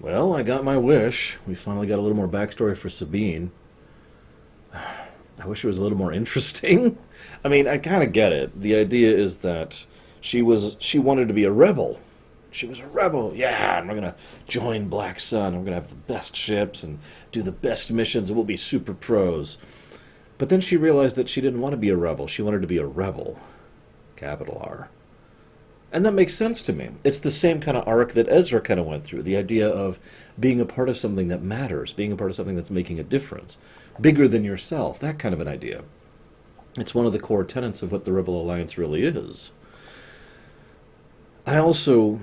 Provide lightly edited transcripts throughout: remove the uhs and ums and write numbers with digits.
Well, I got my wish. We finally got a little more backstory for Sabine. I wish it was a little more interesting. I mean, I kind of get it. The idea is that she wanted to be a rebel. She was a rebel. Yeah, and we're gonna join Black Sun. We're gonna have the best ships and do the best missions, and we'll be super pros. But then she realized that she didn't want to be a rebel. She wanted to be a rebel, capital R. And that makes sense to me. It's the same kind of arc that Ezra kind of went through. The idea of being a part of something that matters, being a part of something that's making a difference, bigger than yourself, that kind of an idea. It's one of the core tenets of what the Rebel Alliance really is. I also,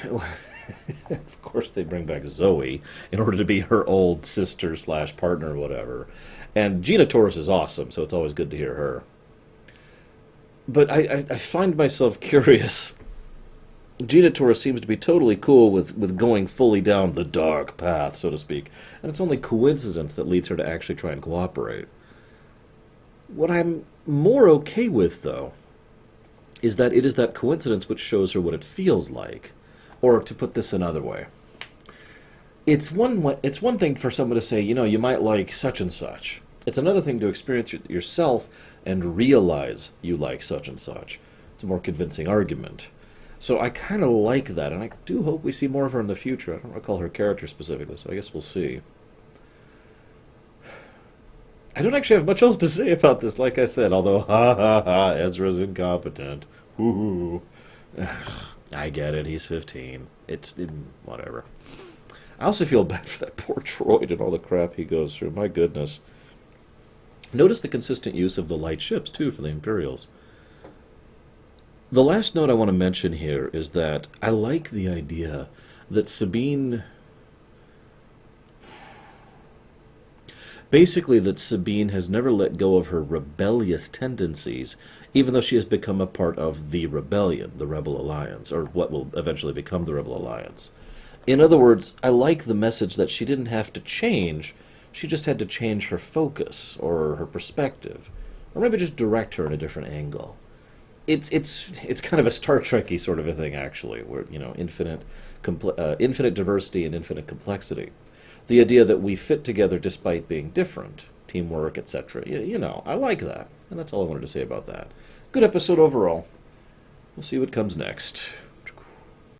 of course, they bring back Zoe in order to be her old sister slash partner or whatever. And Gina Torres is awesome, so it's always good to hear her. But I find myself curious. Gina Torres seems to be totally cool with going fully down the dark path, so to speak. And it's only coincidence that leads her to actually try and cooperate. What I'm more okay with, though, is that it is that coincidence which shows her what it feels like. Or, to put this another way, it's one thing for someone to say, you know, you might like such and such. It's another thing to experience it yourself and realize you like such and such. It's a more convincing argument. So I kind of like that, and I do hope we see more of her in the future. I don't recall her character specifically, so I guess we'll see. I don't actually have much else to say about this, like I said, although, ha ha ha, Ezra's incompetent. Woo-hoo. I get it, he's 15. Whatever. I also feel bad for that poor droid and all the crap he goes through. My goodness. Notice the consistent use of the light ships, too, for the Imperials. The last note I want to mention here is that I like the idea that Sabine... Basically, that Sabine has never let go of her rebellious tendencies, even though she has become a part of the rebellion, the Rebel Alliance, or what will eventually become the Rebel Alliance. In other words, I like the message that she didn't have to change, she just had to change her focus, or her perspective, or maybe just direct her in a different angle. It's kind of a Star Trek-y sort of a thing, actually, where, you know, infinite diversity and infinite complexity. The idea that we fit together despite being different, teamwork, etc. You know, I like that. And that's all I wanted to say about that. Good episode overall. We'll see what comes next.